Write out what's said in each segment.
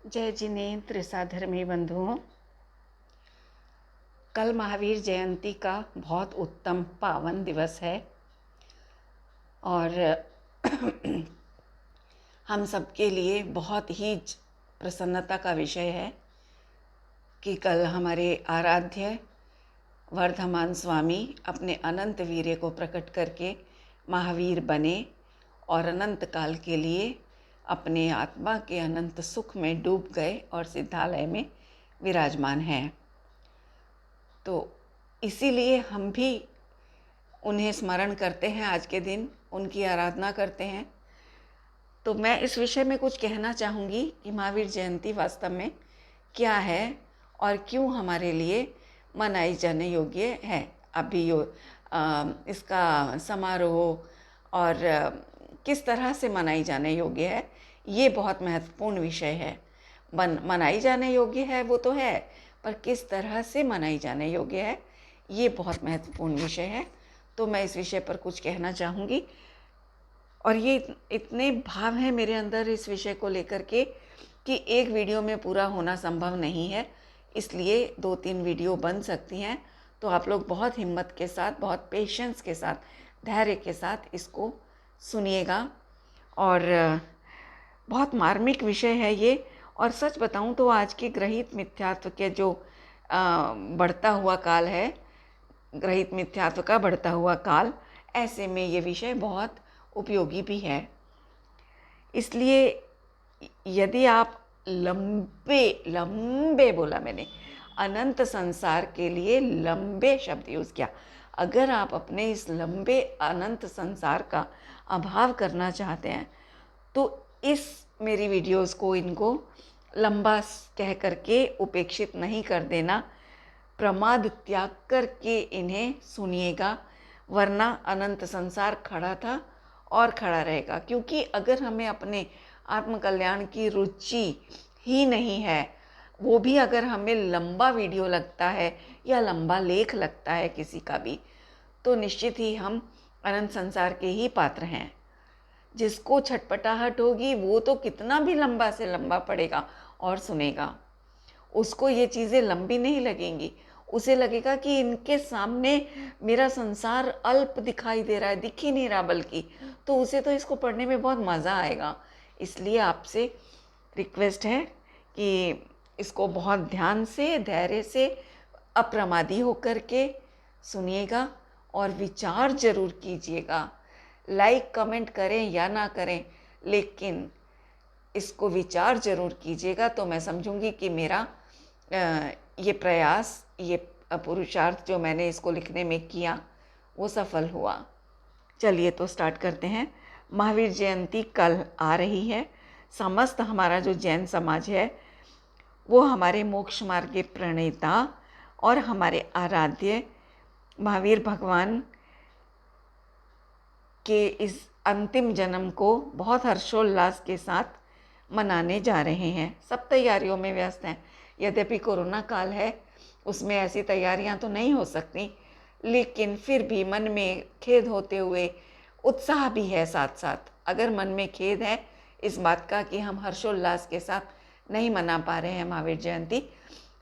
जय जिनेन्द्र साधर्मी बंधुओं, कल महावीर जयंती का बहुत उत्तम पावन दिवस है और हम सबके लिए बहुत ही प्रसन्नता का विषय है कि कल हमारे आराध्य वर्धमान स्वामी अपने अनंत वीर्य को प्रकट करके महावीर बने और अनंत काल के लिए अपने आत्मा के अनंत सुख में डूब गए और सिद्धालय में विराजमान हैं। तो इसीलिए हम भी उन्हें स्मरण करते हैं, आज के दिन उनकी आराधना करते हैं। तो मैं इस विषय में कुछ कहना चाहूँगी कि महावीर जयंती वास्तव में क्या है और क्यों हमारे लिए मनाई जाने योग्य है। अभी इसका समारोह और किस तरह से मनाई जाने योग्य है, ये बहुत महत्वपूर्ण विषय है। मनाई जाने योग्य है वो तो है, पर किस तरह से मनाई जाने योग्य है ये बहुत महत्वपूर्ण विषय है। तो मैं इस विषय पर कुछ कहना चाहूँगी और ये इतने भाव हैं मेरे अंदर इस विषय को लेकर के कि एक वीडियो में पूरा होना संभव नहीं है, इसलिए 2-3 वीडियो बन सकती हैं। तो आप लोग बहुत हिम्मत के साथ, बहुत पेशेंस के साथ, धैर्य के साथ इसको सुनिएगा। और बहुत मार्मिक विषय है ये। और सच बताऊं तो आज के ग्रहित मिथ्यात्व के जो बढ़ता हुआ काल है, ग्रहित मिथ्यात्व का बढ़ता हुआ काल, ऐसे में ये विषय बहुत उपयोगी भी है। इसलिए यदि आप लंबे बोला मैंने, अनंत संसार के लिए लंबे शब्द यूज़ किया। अगर आप अपने इस लंबे अनंत संसार का अभाव करना चाहते हैं तो इस मेरी वीडियोस को, इनको लंबा कह करके उपेक्षित नहीं कर देना, प्रमाद त्याग करके इन्हें सुनिएगा, वरना अनंत संसार खड़ा था और खड़ा रहेगा। क्योंकि अगर हमें अपने आत्मकल्याण की रुचि ही नहीं है, वो भी अगर हमें लंबा वीडियो लगता है या लंबा लेख लगता है किसी का भी, तो निश्चित ही हम अनंत संसार के ही पात्र हैं। जिसको छटपटाहट होगी वो तो कितना भी लंबा से लंबा पढ़ेगा और सुनेगा, उसको ये चीज़ें लंबी नहीं लगेंगी। उसे लगेगा कि इनके सामने मेरा संसार अल्प दिखाई दे रहा है, दिख ही नहीं रहा बल्कि, तो उसे तो इसको पढ़ने में बहुत मज़ा आएगा। इसलिए आपसे रिक्वेस्ट है कि इसको बहुत ध्यान से, धैर्य से, अप्रमादी होकर के सुनिएगा और विचार जरूर कीजिएगा। लाइक कमेंट करें या ना करें, लेकिन इसको विचार जरूर कीजिएगा, तो मैं समझूंगी कि मेरा ये प्रयास, ये पुरुषार्थ जो मैंने इसको लिखने में किया वो सफल हुआ। चलिए तो स्टार्ट करते हैं। महावीर जयंती कल आ रही है। समस्त हमारा जो जैन समाज है वो हमारे मोक्ष मार्ग के प्रणेता और हमारे आराध्य महावीर भगवान के इस अंतिम जन्म को बहुत हर्षोल्लास के साथ मनाने जा रहे हैं। सब तैयारियों में व्यस्त हैं। यद्यपि कोरोना काल है, उसमें ऐसी तैयारियां तो नहीं हो सकती, लेकिन फिर भी मन में खेद होते हुए उत्साह भी है साथ साथ। अगर मन में खेद है इस बात का कि हम हर्षोल्लास के साथ नहीं मना पा रहे हैं महावीर जयंती,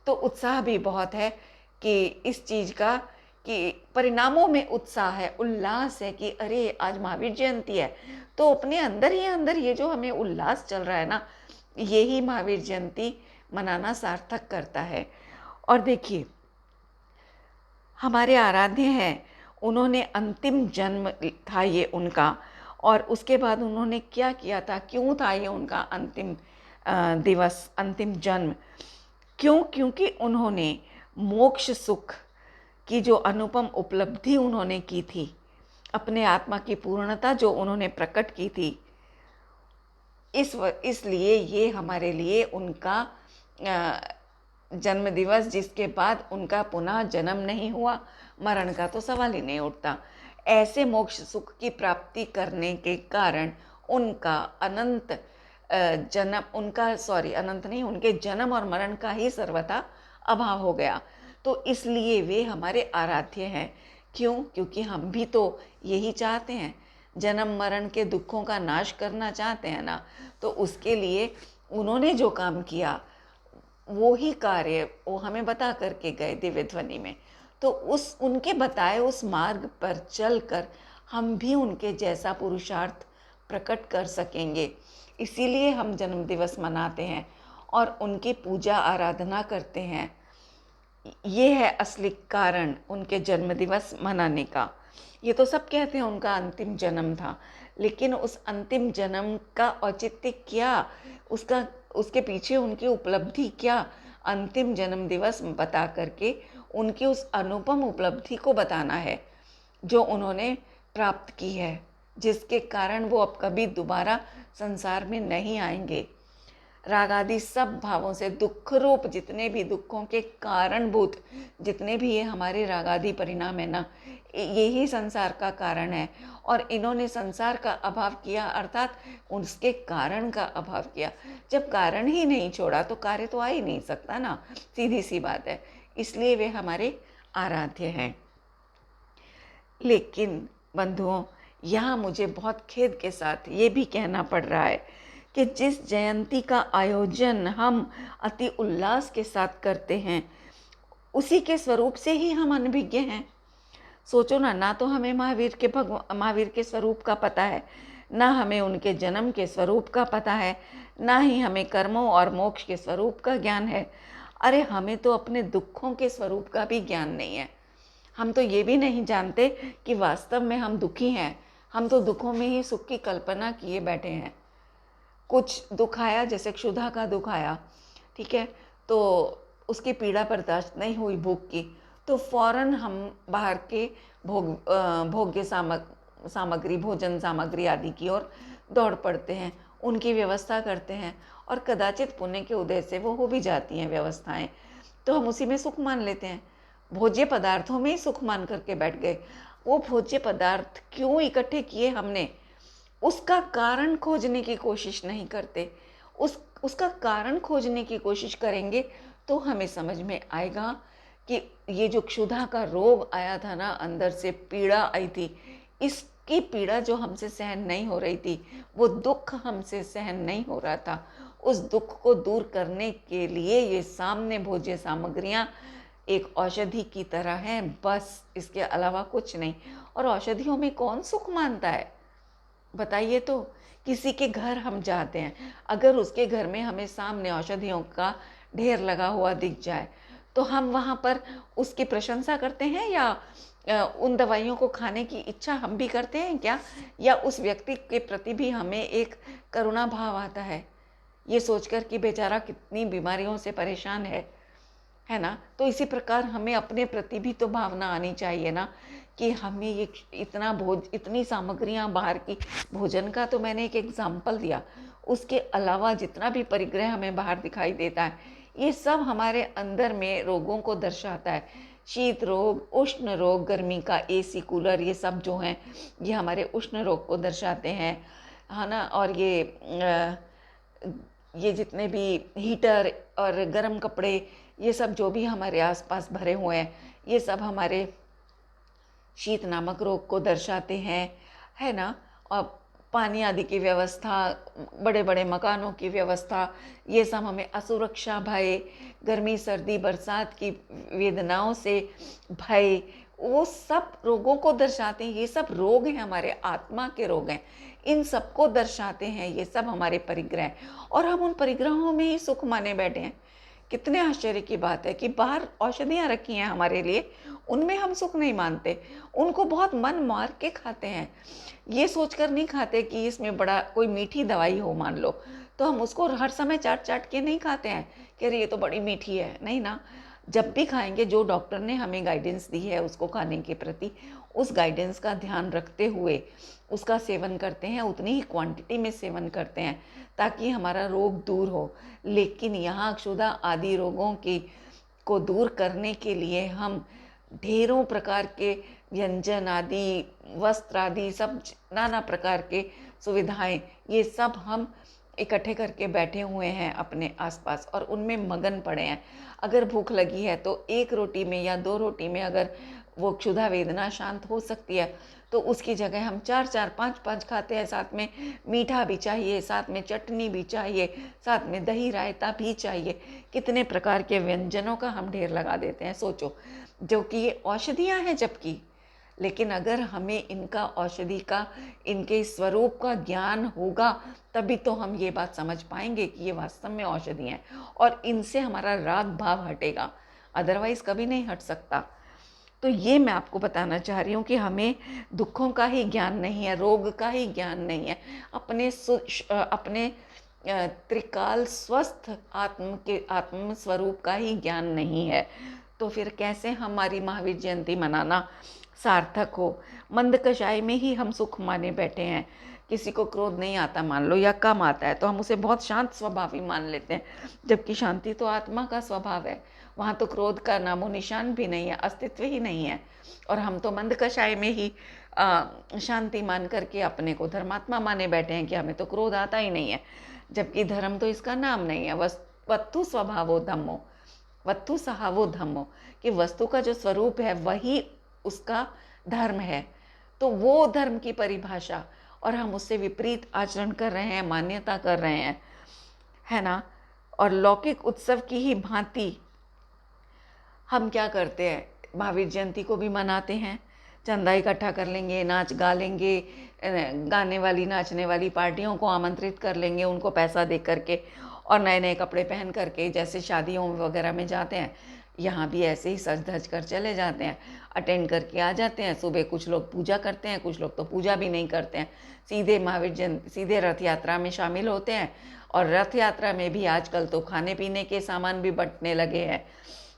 तो उत्साह भी बहुत है कि इस चीज़ का, कि परिणामों में उत्साह है, उल्लास है कि अरे आज महावीर जयंती है। तो अपने अंदर ही अंदर ये जो हमें उल्लास चल रहा है ना, ये ही महावीर जयंती मनाना सार्थक करता है। और देखिए, हमारे आराध्य हैं, उन्होंने अंतिम जन्म था ये उनका, और उसके बाद उन्होंने क्या किया था, क्यों था ये उनका अंतिम दिवस, अंतिम जन्म क्यों? क्योंकि उन्होंने मोक्ष सुख की जो अनुपम उपलब्धि उन्होंने की थी, अपने आत्मा की पूर्णता जो उन्होंने प्रकट की थी, इसलिए ये हमारे लिए उनका जन्म दिवस, जिसके बाद उनका पुनः जन्म नहीं हुआ, मरण का तो सवाल ही नहीं उठता। ऐसे मोक्ष सुख की प्राप्ति करने के कारण उनका अनंत जन्म, अनंत नहीं, उनके जन्म और मरण का ही सर्वथा अभाव हो गया। तो इसलिए वे हमारे आराध्य हैं। क्यों? क्योंकि हम भी तो यही चाहते हैं, जन्म मरण के दुखों का नाश करना चाहते हैं ना। तो उसके लिए उन्होंने जो काम किया वो ही कार्य वो हमें बता करके गए दिव्य ध्वनि में। तो उस उनके बताए उस मार्ग पर चलकर हम भी उनके जैसा पुरुषार्थ प्रकट कर सकेंगे। इसीलिए हम जन्म दिवस मनाते हैं और उनकी पूजा आराधना करते हैं। ये है असली कारण उनके जन्म दिवस मनाने का। ये तो सब कहते हैं उनका अंतिम जन्म था, लेकिन उस अंतिम जन्म का औचित्य क्या, उसका उसके पीछे उनकी उपलब्धि क्या, अंतिम जन्म दिवस बता करके उनकी उस अनुपम उपलब्धि को बताना है जो उन्होंने प्राप्त की है, जिसके कारण वो अब कभी दोबारा संसार में नहीं आएंगे। राग आदि सब भावों से दुख रूप जितने भी दुखों के कारणभूत जितने भी ये हमारे राग आदि परिणाम है ना, यही संसार का कारण है। और इन्होंने संसार का अभाव किया अर्थात उसके कारण का अभाव किया। जब कारण ही नहीं छोड़ा तो कार्य तो आ ही नहीं सकता ना, सीधी सी बात है। इसलिए वे हमारे आराध्य हैं। लेकिन बंधुओं, यहाँ मुझे बहुत खेद के साथ ये भी कहना पड़ रहा है कि जिस जयंती का आयोजन हम अति उल्लास के साथ करते हैं, उसी के स्वरूप से ही हम अनभिज्ञ हैं। सोचो ना, ना तो हमें महावीर के स्वरूप का पता है, ना हमें उनके जन्म के स्वरूप का पता है, ना ही हमें कर्मों और मोक्ष के स्वरूप का ज्ञान है। अरे हमें तो अपने दुखों के स्वरूप का भी ज्ञान नहीं है। हम तो ये भी नहीं जानते कि वास्तव में हम दुखी हैं। हम तो दुखों में ही सुख की कल्पना किए बैठे हैं। कुछ दुख आया, जैसे क्षुधा का दुख आया, ठीक है, तो उसकी पीड़ा बर्दाश्त नहीं हुई भूख की, तो फौरन हम बाहर के भोग्य सामग्री भोजन सामग्री आदि की ओर दौड़ पड़ते हैं, उनकी व्यवस्था करते हैं, और कदाचित पुण्य के उदय से वो हो भी जाती हैं व्यवस्थाएं, तो हम उसी में सुख मान लेते हैं। भोज्य पदार्थों में ही सुख मान करके बैठ गए। वो भोज्य पदार्थ क्यों इकट्ठे किए हमने, उसका कारण खोजने की कोशिश नहीं करते। उसका कारण खोजने की कोशिश करेंगे तो हमें समझ में आएगा कि ये जो क्षुधा का रोग आया था ना, अंदर से पीड़ा आई थी, इसकी पीड़ा जो हमसे सहन नहीं हो रही थी, वो दुख हमसे सहन नहीं हो रहा था, उस दुख को दूर करने के लिए ये सामने भोज्य सामग्रियाँ एक औषधि की तरह हैं, बस इसके अलावा कुछ नहीं। और औषधियों में कौन सुख मानता है बताइए? तो किसी के घर हम जाते हैं, अगर उसके घर में हमें सामने औषधियों का ढेर लगा हुआ दिख जाए, तो हम वहाँ पर उसकी प्रशंसा करते हैं, या उन दवाइयों को खाने की इच्छा हम भी करते हैं क्या? या उस व्यक्ति के प्रति भी हमें एक करुणा भाव आता है, ये सोचकर कि बेचारा कितनी बीमारियों से परेशान है ना? तो इसी प्रकार हमें अपने प्रति भी तो भावना आनी चाहिए ना, कि हमें ये इतनी सामग्रियां बाहर की, भोजन का तो मैंने एक एग्जाम्पल दिया, उसके अलावा जितना भी परिग्रह हमें बाहर दिखाई देता है, ये सब हमारे अंदर में रोगों को दर्शाता है। शीत रोग, उष्ण रोग, गर्मी का एसी कूलर, ये सब जो हैं ये हमारे उष्ण रोग को दर्शाते हैं, है ना? और ये जितने भी हीटर और गर्म कपड़े, ये सब जो भी हमारे आसपास भरे हुए हैं, ये सब हमारे शीत नामक रोग को दर्शाते हैं, है ना? और पानी आदि की व्यवस्था, बड़े बड़े मकानों की व्यवस्था, ये सब हमें असुरक्षा भय, गर्मी सर्दी बरसात की वेदनाओं से भय, वो सब रोगों को दर्शाते हैं। ये सब रोग हैं, हमारे आत्मा के रोग हैं, इन सबको दर्शाते हैं ये सब हमारे परिग्रह, और हम उन परिग्रहों में ही सुख माने बैठे हैं। कितने आश्चर्य की बात है कि बाहर औषधियाँ रखी हैं हमारे लिए, उनमें हम सुख नहीं मानते, उनको बहुत मन मार के खाते हैं। ये सोचकर नहीं खाते कि इसमें बड़ा कोई मीठी दवाई हो, मान लो, तो हम उसको हर समय चाट चाट के नहीं खाते हैं कि अरे ये तो बड़ी मीठी है, नहीं ना। जब भी खाएंगे, जो डॉक्टर ने हमें गाइडेंस दी है उसको खाने के प्रति, उस गाइडेंस का ध्यान रखते हुए उसका सेवन करते हैं, उतनी ही क्वांटिटी में सेवन करते हैं ताकि हमारा रोग दूर हो। लेकिन यहाँ क्षुधा आदि रोगों को दूर करने के लिए हम ढेरों प्रकार के व्यंजन आदि, वस्त्र आदि, सब नाना प्रकार के सुविधाएं, ये सब हम इकट्ठे करके बैठे हुए हैं अपने आसपास और उनमें मगन पड़े हैं। अगर भूख लगी है तो एक रोटी में या दो रोटी में अगर वो क्षुधा वेदना शांत हो सकती है। तो उसकी जगह हम 4-4 5-5 खाते हैं, साथ में मीठा भी चाहिए, साथ में चटनी भी चाहिए, साथ में दही रायता भी चाहिए। कितने प्रकार के व्यंजनों का हम ढेर लगा देते हैं, सोचो, जो कि ये औषधियाँ हैं जबकि। लेकिन अगर हमें इनका औषधि का, इनके स्वरूप का ज्ञान होगा, तभी तो हम ये बात समझ पाएंगे कि ये वास्तव में औषधि हैं और इनसे हमारा राग भाव हटेगा, अदरवाइज कभी नहीं हट सकता। तो ये मैं आपको बताना चाह रही हूँ कि हमें दुखों का ही ज्ञान नहीं है, रोग का ही ज्ञान नहीं है, अपने त्रिकाल स्वस्थ आत्म स्वरूप का ही ज्ञान नहीं है। तो फिर कैसे हमारी महावीर जयंती मनाना सार्थक हो। मंद कषाय में ही हम सुख माने बैठे हैं। किसी को क्रोध नहीं आता मान लो, या कम आता है, तो हम उसे बहुत शांत स्वभावी मान लेते हैं, जबकि शांति तो आत्मा का स्वभाव है। वहाँ तो क्रोध का नामो निशान भी नहीं है, अस्तित्व ही नहीं है। और हम तो मंद कषाय में ही शांति मान करके अपने को धर्मात्मा माने बैठे हैं कि हमें तो क्रोध आता ही नहीं है, जबकि धर्म तो इसका नाम नहीं है। वस्तु स्वभावो धम्मो, वस्तु सहावो धम्मो, कि वस्तु का जो स्वरूप है वही उसका धर्म है। तो वो धर्म की परिभाषा, और हम उससे विपरीत आचरण कर रहे हैं, मान्यता कर रहे हैं, है ना। और लौकिक उत्सव की ही भांति हम क्या करते हैं, महावीर जयंती को भी मनाते हैं, चंदा इकट्ठा कर लेंगे, नाच गा लेंगे, गाने वाली नाचने वाली पार्टियों को आमंत्रित कर लेंगे, उनको पैसा दे करके, और नए नए कपड़े पहन करके जैसे शादियों वगैरह में जाते हैं, यहाँ भी ऐसे ही सज धज कर चले जाते हैं, अटेंड करके आ जाते हैं। सुबह कुछ लोग पूजा करते हैं, कुछ लोग तो पूजा भी नहीं करते हैं, सीधे महावीर जयंती, सीधे रथ यात्रा में शामिल होते हैं। और रथ यात्रा में भी आजकल तो खाने पीने के सामान भी बंटने लगे हैं।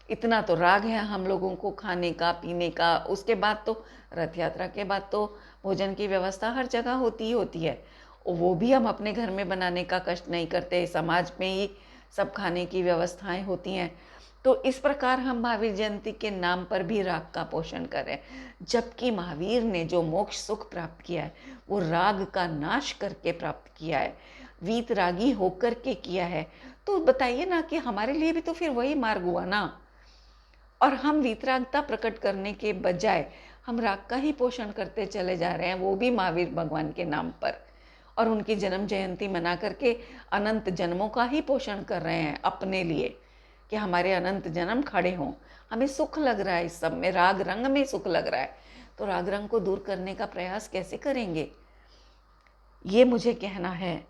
इतना तो राग है हम लोगों को खाने का, पीने का। उसके बाद तो रथ यात्रा के बाद तो भोजन की व्यवस्था हर जगह होती ही होती है, और वो भी हम अपने घर में बनाने का कष्ट नहीं करते, समाज में ही सब खाने की व्यवस्थाएं होती हैं। तो इस प्रकार हम महावीर जयंती के नाम पर भी राग का पोषण करें, जबकि महावीर ने जो मोक्ष सुख प्राप्त किया है वो राग का नाश करके प्राप्त किया है, वीतरागी होकर के किया है। तो बताइए ना कि हमारे लिए भी तो फिर वही मार्ग हुआ ना। और हम वीतरागता प्रकट करने के बजाय हम राग का ही पोषण करते चले जा रहे हैं, वो भी महावीर भगवान के नाम पर, और उनकी जन्म जयंती मना करके अनंत जन्मों का ही पोषण कर रहे हैं अपने लिए, कि हमारे अनंत जन्म खड़े हों। हमें सुख लग रहा है इस सब में, राग रंग में सुख लग रहा है, तो राग रंग को दूर करने का प्रयास कैसे करेंगे, ये मुझे कहना है।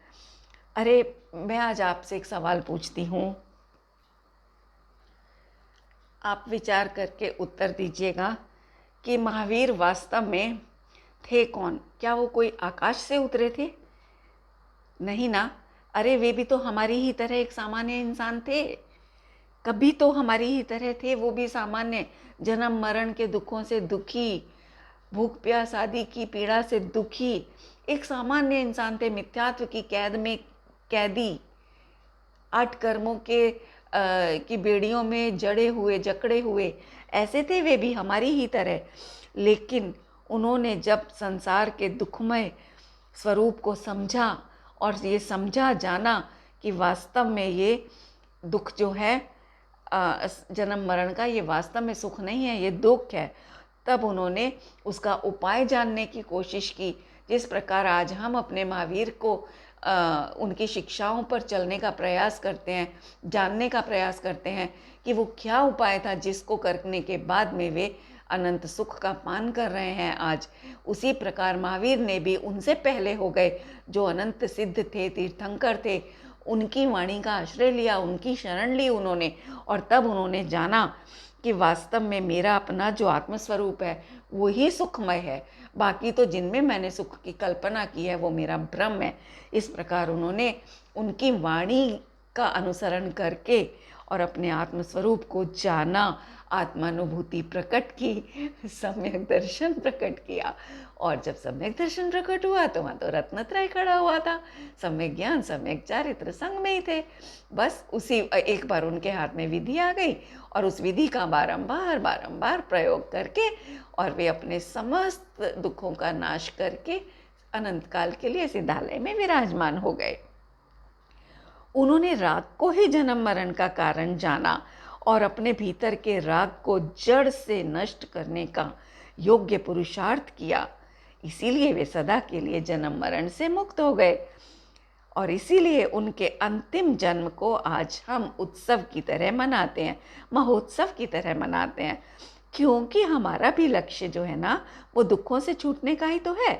अरे मैं आज आपसे एक सवाल पूछती हूँ, आप विचार करके उत्तर दीजिएगा कि महावीर वास्तव में थे कौन। क्या वो कोई आकाश से उतरे थे? नहीं ना। अरे वे भी तो हमारी ही तरह एक सामान्य इंसान थे, कभी तो हमारी ही तरह थे, वो भी सामान्य, जन्म मरण के दुखों से दुखी, भूख प्यास आदि की पीड़ा से दुखी एक सामान्य इंसान थे, मिथ्यात्व की कैद में कैदी, 8 कर्मों के की बेड़ियों में जड़े हुए, जकड़े हुए, ऐसे थे वे भी हमारी ही तरह। लेकिन उन्होंने जब संसार के दुखमय स्वरूप को समझा और ये समझा जाना कि वास्तव में ये दुख जो है जन्म मरण का, ये वास्तव में सुख नहीं है, ये दुख है, तब उन्होंने उसका उपाय जानने की कोशिश की। जिस प्रकार आज हम अपने महावीर को उनकी शिक्षाओं पर चलने का प्रयास करते हैं, जानने का प्रयास करते हैं कि वो क्या उपाय था जिसको करने के बाद में वे अनंत सुख का पान कर रहे हैं आज। उसी प्रकार महावीर ने भी उनसे पहले हो गए, जो अनंत सिद्ध थे, तीर्थंकर थे, उनकी वाणी का आश्रय लिया, उनकी शरण ली उन्होंने, और तब उन्होंने जाना कि वास्तव में मेरा अपना जो आत्मस्वरूप है वही सुखमय है, बाकी तो जिनमें मैंने सुख की कल्पना की है वो मेरा भ्रम है। इस प्रकार उन्होंने उनकी वाणी का अनुसरण करके और अपने आत्मस्वरूप को जाना, आत्मानुभूति प्रकट की, सम्यक दर्शन प्रकट किया। और जब सम्यक दर्शन प्रकट हुआ तो वहाँ तो रत्नत्रय खड़ा हुआ था, सम्यक ज्ञान सम्यक चारित्र संग में ही थे। बस उसी एक बार उनके हाथ में विधि आ गई और उस विधि का बारंबार बारंबार प्रयोग करके और वे अपने समस्त दुखों का नाश करके अनंत काल के लिए सिद्धालय में विराजमान हो गए। उन्होंने राग को ही जन्म मरण का कारण जाना और अपने भीतर के राग को जड़ से नष्ट करने का योग्य पुरुषार्थ किया। इसीलिए वे सदा के लिए जन्म मरण से मुक्त हो गए और इसीलिए उनके अंतिम जन्म को आज हम उत्सव की तरह मनाते हैं, महोत्सव की तरह मनाते हैं। क्योंकि हमारा भी लक्ष्य जो है ना, वो दुखों से छूटने का ही तो है,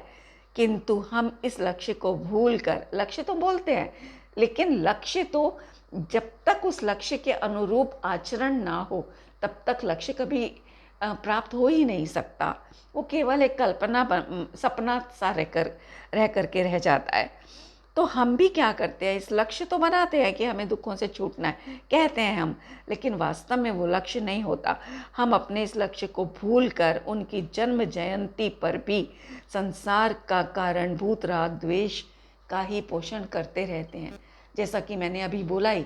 किंतु हम इस लक्ष्य को भूल कर, लक्ष्य तो बोलते हैं लेकिन लक्ष्य तो जब तक उस लक्ष्य के अनुरूप आचरण ना हो तब तक लक्ष्य कभी प्राप्त हो ही नहीं सकता। वो केवल एक कल्पना सपना सा रह करके रह जाता है। तो हम भी क्या करते हैं, इस लक्ष्य तो बनाते हैं कि हमें दुखों से छूटना है, कहते हैं हम, लेकिन वास्तव में वो लक्ष्य नहीं होता। हम अपने इस लक्ष्य को भूलकर उनकी जन्म जयंती पर भी संसार का कारणभूत राग द्वेष का ही पोषण करते रहते हैं। जैसा कि मैंने अभी बोला ही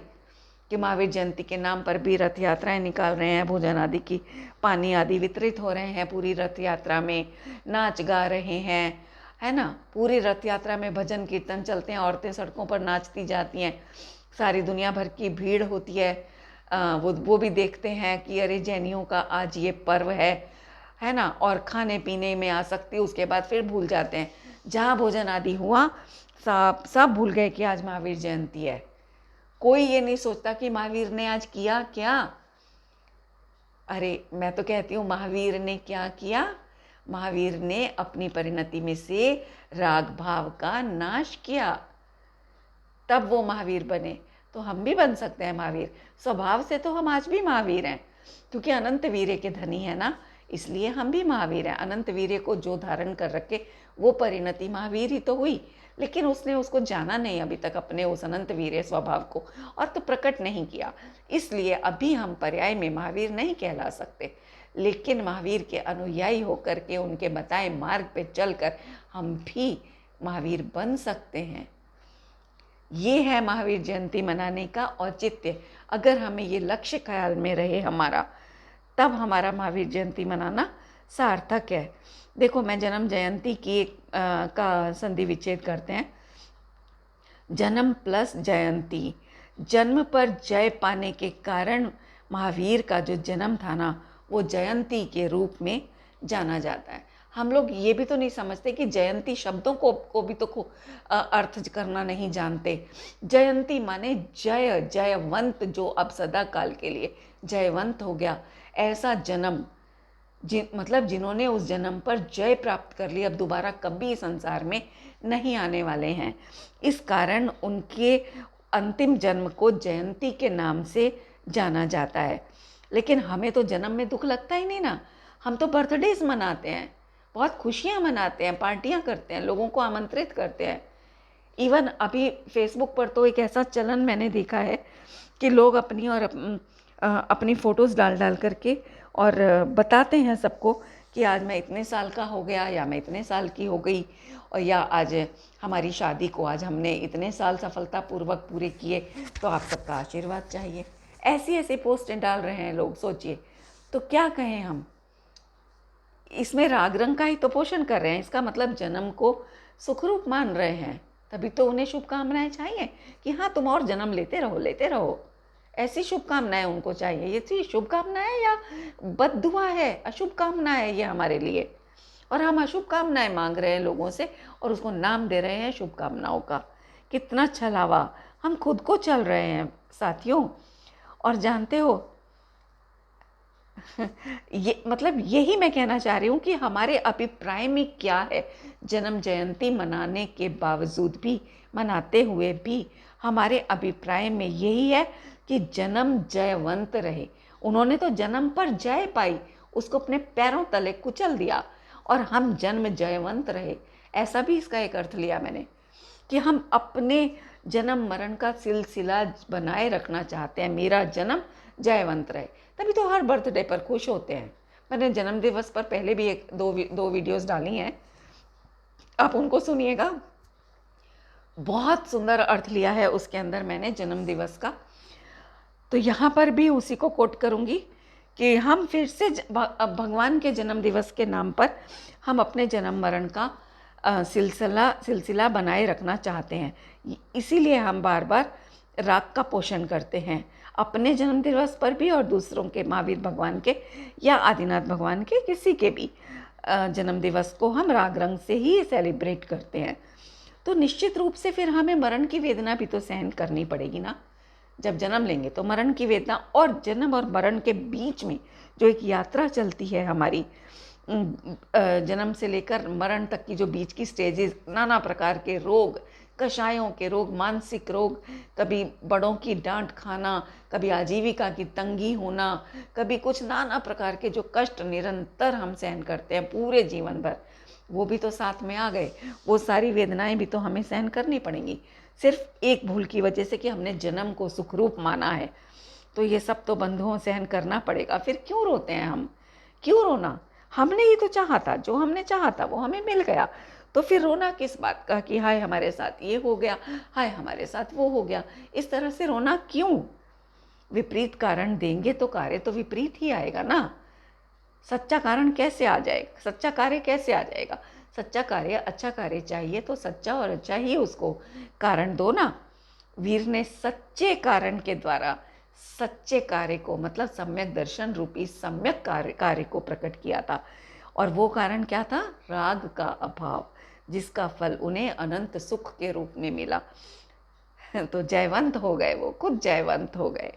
कि महावीर जयंती के नाम पर भी रथ यात्राएं निकाल रहे हैं, भोजन आदि की, पानी आदि वितरित हो रहे हैं पूरी रथ यात्रा में, नाच गा रहे हैं, है ना। पूरी रथ यात्रा में भजन कीर्तन चलते हैं, औरतें सड़कों पर नाचती जाती हैं, सारी दुनिया भर की भीड़ होती है। वो भी देखते हैं कि अरे जैनियों का आज ये पर्व है ना। और खाने पीने में आसक्ति, उसके बाद फिर भूल जाते हैं। जहाँ भोजन आदि हुआ सब भूल गए कि आज महावीर जयंती है। कोई ये नहीं सोचता कि महावीर ने आज किया क्या। अरे मैं तो कहती हूँ, महावीर ने क्या किया? महावीर ने अपनी परिणति में से राग भाव का नाश किया, तब वो महावीर बने। तो हम भी बन सकते हैं महावीर। स्वभाव से तो हम आज भी महावीर हैं, क्योंकि अनंत वीर्य के धनी है ना, इसलिए हम भी महावीर हैं। अनंत वीर्य को जो धारण कर रखे वो परिणति महावीर ही तो हुई, लेकिन उसने उसको जाना नहीं अभी तक, अपने उस अनंत वीर्य स्वभाव को, और तो प्रकट नहीं किया। इसलिए अभी हम पर्याय में महावीर नहीं कहला सकते, लेकिन महावीर के अनुयायी होकर के उनके बताए मार्ग पे चलकर हम भी महावीर बन सकते हैं। ये है महावीर जयंती मनाने का औचित्य। अगर हमें ये लक्ष्य ख्याल में रहे हमारा, तब हमारा महावीर जयंती मनाना सार्थक है। देखो, मैं जन्म जयंती की का संधि विच्छेद करते हैं। जन्म प्लस जयंती, जन्म पर जय पाने के कारण महावीर का जो जन्म था ना, वो जयंती के रूप में जाना जाता है। हम लोग ये भी तो नहीं समझते कि जयंती शब्दों को भी तो अर्थ करना नहीं जानते। जयंती माने जय, जयवंत, जो अब सदा काल के लिए जयवंत हो गया, ऐसा जन्म मतलब जिन्होंने उस जन्म पर जय प्राप्त कर ली, अब दोबारा कभी संसार में नहीं आने वाले हैं। इस कारण उनके अंतिम जन्म को जयंती के नाम से जाना जाता है। लेकिन हमें तो जन्म में दुख लगता ही नहीं ना। हम तो बर्थडेज मनाते हैं, बहुत खुशियाँ मनाते हैं, पार्टियाँ करते हैं, लोगों को आमंत्रित करते हैं। इवन अभी फेसबुक पर तो एक ऐसा चलन मैंने देखा है कि लोग अपनी फ़ोटोज़ डाल करके और बताते हैं सबको कि आज मैं इतने साल का हो गया, या मैं इतने साल की हो गई, और या आज हमारी शादी को आज हमने इतने साल सफलतापूर्वक पूरे किए, तो आप सबका आशीर्वाद चाहिए। ऐसी ऐसी पोस्टें डाल रहे हैं लोग। सोचिए, तो क्या कहें हम, इसमें राग रंग का ही तो पोषण कर रहे हैं। इसका मतलब जन्म को सुखरूप मान रहे हैं, तभी तो उन्हें शुभकामनाएं चाहिए कि हाँ तुम और जन्म लेते रहो। ऐसी शुभकामनाएं उनको चाहिए। ये थी शुभकामनाएं या बद्दुआ है, अशुभ कामना है ये हमारे लिए, और हम अशुभ कामनाएं मांग रहे हैं लोगों से और उसको नाम दे रहे हैं शुभकामनाओं का। कितना छलावा, हम खुद को चल रहे हैं साथियों। और जानते हो ये मतलब यही मैं कहना चाह रही हूँ कि हमारे अभिप्राय में क्या है, जन्म जयंती मनाने के बावजूद भी, मनाते हुए भी हमारे अभिप्राय में यही है कि जन्म जयवंत रहे। उन्होंने तो जन्म पर जय पाई, उसको अपने पैरों तले कुचल दिया, और हम जन्म जयवंत रहे। ऐसा भी इसका एक अर्थ लिया मैंने कि हम अपने जन्म मरण का सिलसिला बनाए रखना चाहते हैं। मेरा जन्म जयवंत रहे, तभी तो हर बर्थडे पर खुश होते हैं। मैंने जन्म दिवस पर पहले भी दो वीडियोस डाली हैं, आप उनको सुनिएगा। बहुत सुंदर अर्थ लिया है उसके अंदर मैंने जन्म दिवस का। तो यहाँ पर भी उसी को कोट करूँगी कि हम फिर से भगवान के जन्म दिवस के नाम पर हम अपने जन्म मरण का सिलसिला बनाए रखना चाहते हैं। इसीलिए हम बार बार राग का पोषण करते हैं, अपने जन्म दिवस पर भी और दूसरों के, महावीर भगवान के या आदिनाथ भगवान के, किसी के भी जन्म दिवस को हम राग रंग से ही सेलिब्रेट करते हैं। तो निश्चित रूप से फिर हमें मरण की वेदना भी तो सहन करनी पड़ेगी ना। जब जन्म लेंगे तो मरण की वेदना, और जन्म और मरण के बीच में जो एक यात्रा चलती है हमारी, जन्म से लेकर मरण तक की जो बीच की स्टेजेस, नाना प्रकार के रोग, कषायों के रोग, मानसिक रोग, कभी बड़ों की डांट खाना, कभी आजीविका की तंगी होना, कभी कुछ नाना प्रकार के जो कष्ट निरंतर हम सहन करते हैं पूरे जीवन भर, वो भी तो साथ में आ गए। वो सारी वेदनाएं भी तो हमें सहन करनी पड़ेंगी, सिर्फ एक भूल की वजह से कि हमने जन्म को सुखरूप माना है। तो ये सब तो बंधुओं सहन करना पड़ेगा। फिर क्यों रोते हैं हम? क्यों रोना? हमने ही तो चाहा था, जो हमने चाहा था वो हमें मिल गया, तो फिर रोना किस बात का कि हाय हमारे साथ ये हो गया, हाय हमारे साथ वो हो गया? इस तरह से रोना क्यों? विपरीत कारण देंगे तो कार्य तो विपरीत ही आएगा ना। सच्चा कारण कैसे आ जाएगा? सच्चा कार्य कैसे आ जाएगा? सच्चा कार्य, अच्छा कार्य चाहिए तो सच्चा और अच्छा ही उसको कारण दो ना। वीर ने सच्चे कारण के द्वारा सच्चे कार्य को, मतलब सम्यक दर्शन रूपी सम्यक कार्य को प्रकट किया था। और वो कारण क्या था? राग का अभाव, जिसका फल उन्हें अनंत सुख के रूप में मिला। तो जयवंत हो गए, वो खुद जयवंत हो गए।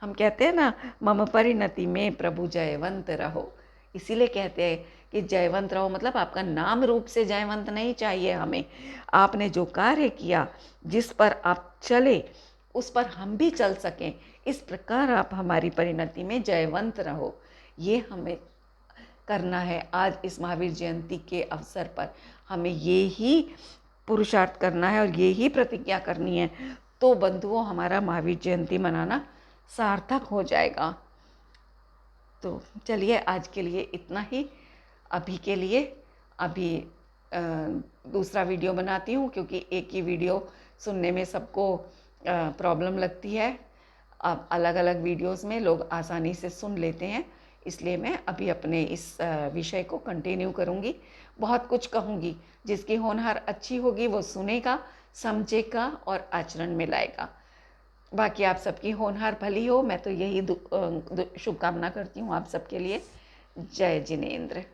हम कहते हैं ना, मम परिणति में प्रभु जयवंत रहो। इसीलिए कहते हैं कि जयवंत रहो, मतलब आपका नाम रूप से जयवंत नहीं चाहिए हमें। आपने जो कार्य किया, जिस पर आप चले, उस पर हम भी चल सकें, इस प्रकार आप हमारी परिणति में जयवंत रहो। ये हमें करना है। आज इस महावीर जयंती के अवसर पर हमें ये ही पुरुषार्थ करना है और ये ही प्रतिज्ञा करनी है। तो बंधुओं, हमारा महावीर जयंती मनाना सार्थक हो जाएगा। तो चलिए, आज के लिए इतना ही। अभी के लिए अभी दूसरा वीडियो बनाती हूँ, क्योंकि एक ही वीडियो सुनने में सबको प्रॉब्लम लगती है। अब अलग अलग वीडियोस में लोग आसानी से सुन लेते हैं, इसलिए मैं अभी अपने इस विषय को कंटिन्यू करूँगी। बहुत कुछ कहूँगी, जिसकी होनहार अच्छी होगी वो सुनेगा, समझेगा और आचरण में लाएगा। बाकी आप सबकी होनहार भली हो, मैं तो यही शुभकामना करती हूँ आप सबके लिए। जय जिनेंद्र।